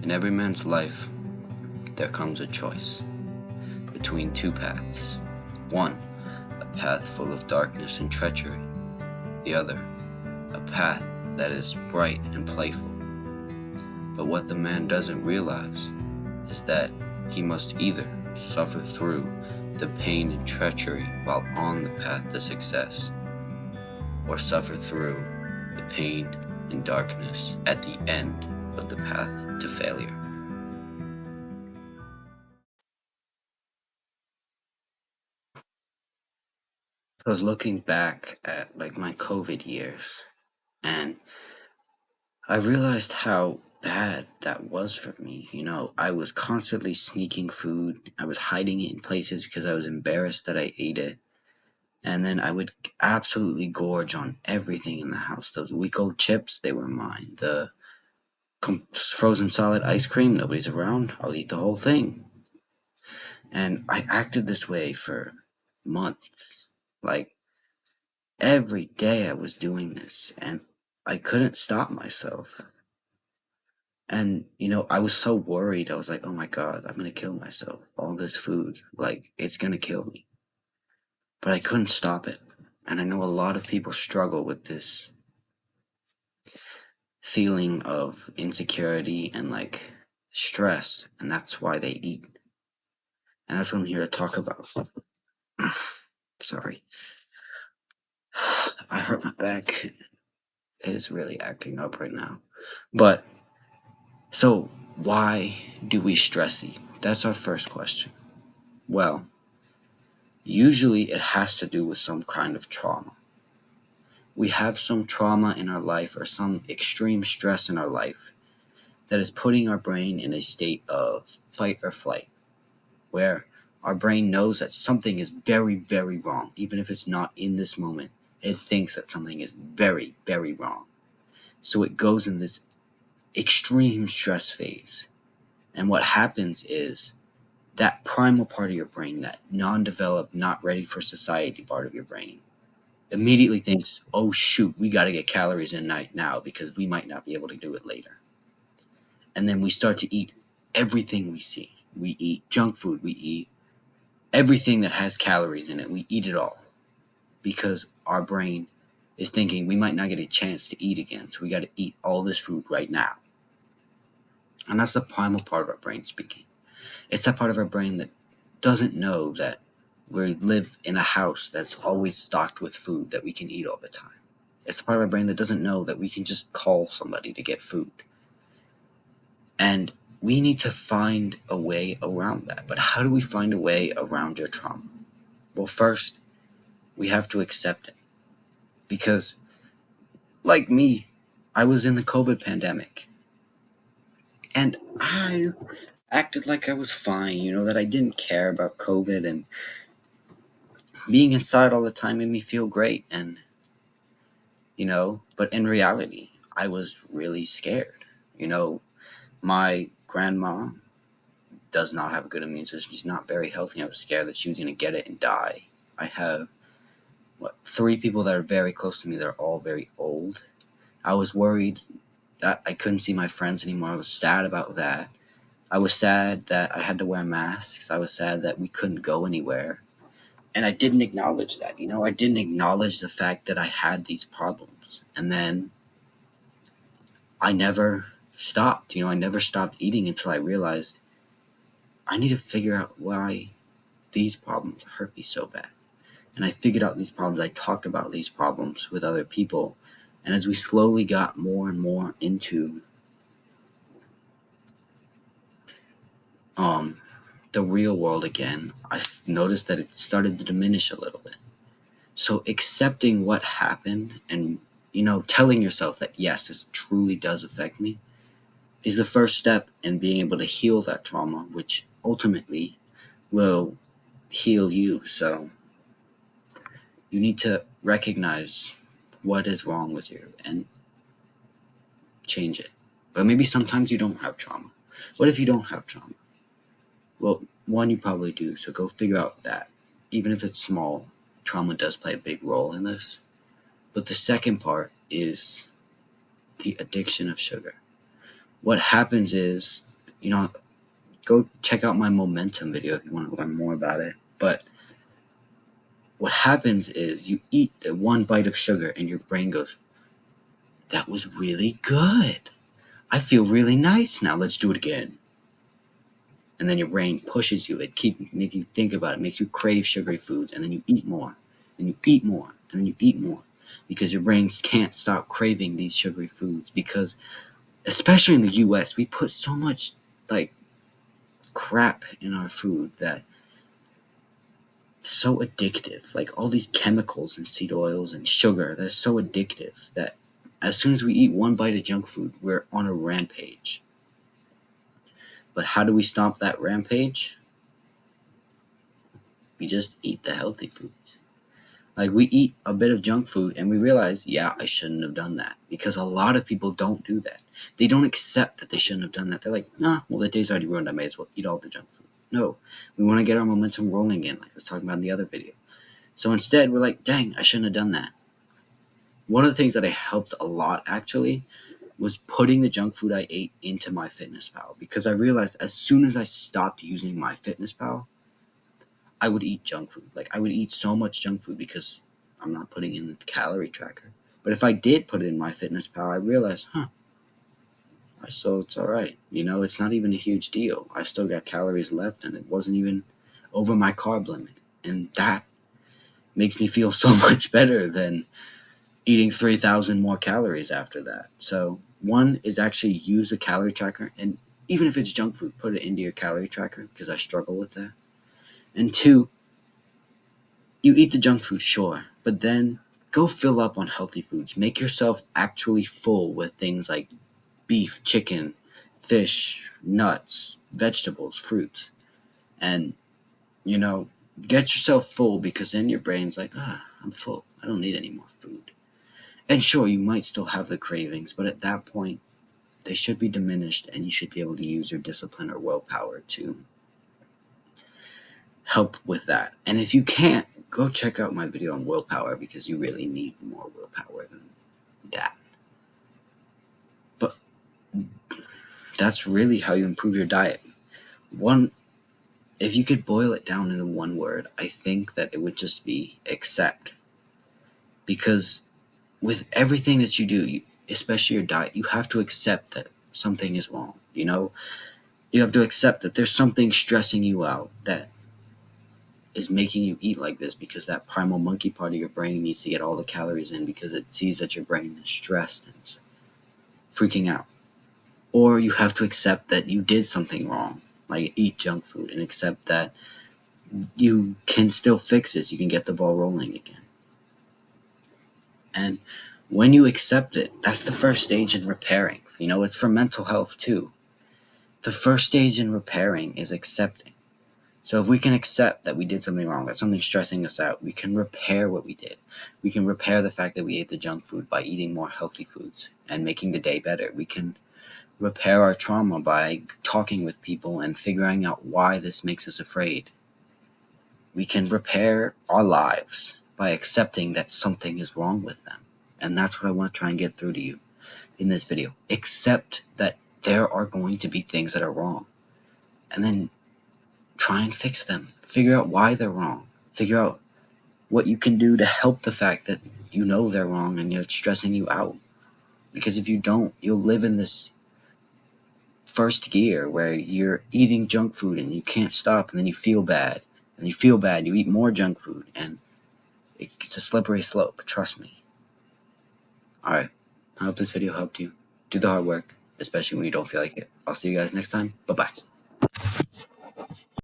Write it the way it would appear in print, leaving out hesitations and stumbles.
In every man's life, there comes a choice between two paths. One, a path full of darkness and treachery. The other, a path that is bright and playful. But what the man doesn't realize is that he must either suffer through the pain and treachery while on the path to success, or suffer through the pain and darkness at the end of the path to failure. I was looking back at my COVID years, and I realized how bad that was for me. I was constantly sneaking food. I was hiding it in places because I was embarrassed that I ate it. And then I would absolutely gorge on everything in the house. Those week old chips, they were mine. The frozen solid ice cream, nobody's around, I'll eat the whole thing. And I acted this way for months. Like every day I was doing this, and I couldn't stop myself. And, I was so worried. I was like, oh my God, I'm going to kill myself. All this food, it's going to kill me. But I couldn't stop it. And I know a lot of people struggle with this feeling of insecurity and stress, and that's why they eat. And that's what I'm here to talk about. Sorry. I hurt my back. It is really acting up right now. But, so, why do we stress eat? That's our first question. Well, usually it has to do with some kind of trauma. We have some trauma in our life or some extreme stress in our life that is putting our brain in a state of fight or flight, where our brain knows that something is very, very wrong. Even if it's not in this moment, it thinks that something is very, very wrong. So it goes in this extreme stress phase. And what happens is that primal part of your brain, that non-developed, not ready for society part of your brain, immediately thinks, oh shoot, we got to get calories in now because we might not be able to do it later. And then we start to eat everything we see. We eat junk food, we eat everything that has calories in it, we eat it all because our brain is thinking we might not get a chance to eat again, so we got to eat all this food right now. And that's the primal part of our brain speaking. It's that part of our brain that doesn't know that we live in a house that's always stocked with food that we can eat all the time. It's the part of our brain that doesn't know that we can just call somebody to get food. And we need to find a way around that. But how do we find a way around your trauma? Well, first, we have to accept it. Because, like me, I was in the COVID pandemic. And I acted like I was fine, that I didn't care about COVID, and being inside all the time made me feel great. And, but in reality, I was really scared. My grandma does not have a good immune system. She's not very healthy. I was scared that she was going to get it and die. I have, 3 people that are very close to me. They're all very old. I was worried that I couldn't see my friends anymore. I was sad about that. I was sad that I had to wear masks. I was sad that we couldn't go anywhere. And I didn't acknowledge that. I didn't acknowledge the fact that I had these problems. And then I never stopped. I never stopped eating until I realized I need to figure out why these problems hurt me so bad. And I figured out these problems. I talked about these problems with other people. And as we slowly got more and more into the real world again, I noticed that it started to diminish a little bit. So accepting what happened and, telling yourself that, yes, this truly does affect me is the first step in being able to heal that trauma, which ultimately will heal you. So you need to recognize what is wrong with you and change it. But maybe sometimes you don't have trauma. What if you don't have trauma? Well, one, you probably do, so go figure out that. Even if it's small, trauma does play a big role in this. But the second part is the addiction of sugar. What happens is You know, go check out my momentum video if you want to learn more about it. But what happens is you eat the one bite of sugar and your brain goes, that was really good. I feel really nice now. Let's do it again. And then your brain pushes you. It makes you think about it, makes you crave sugary foods, and then you eat more, and you eat more, and then you eat more, because your brains can't stop craving these sugary foods. Because especially in the U.S., we put so much like crap in our food that it's so addictive. Like all these chemicals and seed oils and sugar, they're so addictive that as soon as we eat one bite of junk food, we're on a rampage. But how do we stop that rampage? We just eat the healthy foods. Like we eat a bit of junk food and we realize, yeah, I shouldn't have done that. Because a lot of people don't do that. They don't accept that they shouldn't have done that. They're like, nah, well, the day's already ruined. I may as well eat all the junk food. No, we want to get our momentum rolling again, like I was talking about in the other video. So instead, we're like, dang, I shouldn't have done that. One of the things that I helped a lot actually was putting the junk food I ate into MyFitnessPal, because I realized as soon as I stopped using MyFitnessPal, I would eat junk food. Like I would eat so much junk food because I'm not putting in the calorie tracker. But if I did put it in MyFitnessPal, I realized, so it's all right. You know, it's not even a huge deal. I still got calories left, and it wasn't even over my carb limit, and that makes me feel so much better than eating 3,000 more calories after that. So one is actually use a calorie tracker, and even if it's junk food, put it into your calorie tracker, because I struggle with that. And two, you eat the junk food, sure, but then go fill up on healthy foods. Make yourself actually full with things like beef, chicken, fish, nuts, vegetables, fruits. And, you know, get yourself full, because then your brain's like, I'm full. I don't need any more food. And sure, you might still have the cravings, but at that point, they should be diminished, and you should be able to use your discipline or willpower to help with that. And if you can't, go check out my video on willpower, because you really need more willpower than that. But that's really how you improve your diet. One, if you could boil it down into one word, I think that it would just be accept. Because with everything that you do, especially your diet, you have to accept that something is wrong. You know, you have to accept that there's something stressing you out that is making you eat like this, because that primal monkey part of your brain needs to get all the calories in, because it sees that your brain is stressed and freaking out. Or you have to accept that you did something wrong, like eat junk food, and accept that you can still fix this. You can get the ball rolling again. And when you accept it, that's the first stage in repairing. You know, it's for mental health too. The first stage in repairing is accepting. So if we can accept that we did something wrong, that something's stressing us out, we can repair what we did. We can repair the fact that we ate the junk food by eating more healthy foods and making the day better. We can repair our trauma by talking with people and figuring out why this makes us afraid. We can repair our lives by accepting that something is wrong with them. And that's what I want to try and get through to you in this video. Accept that there are going to be things that are wrong. And then try and fix them. Figure out why they're wrong. Figure out what you can do to help the fact that you know they're wrong and it's stressing you out. Because if you don't, you'll live in this first gear where you're eating junk food and you can't stop, and then you feel bad. And you feel bad, you eat more junk food, and it's a slippery slope, trust me. Alright, I hope this video helped you. Do the hard work, especially when you don't feel like it. I'll see you guys next time. Bye-bye.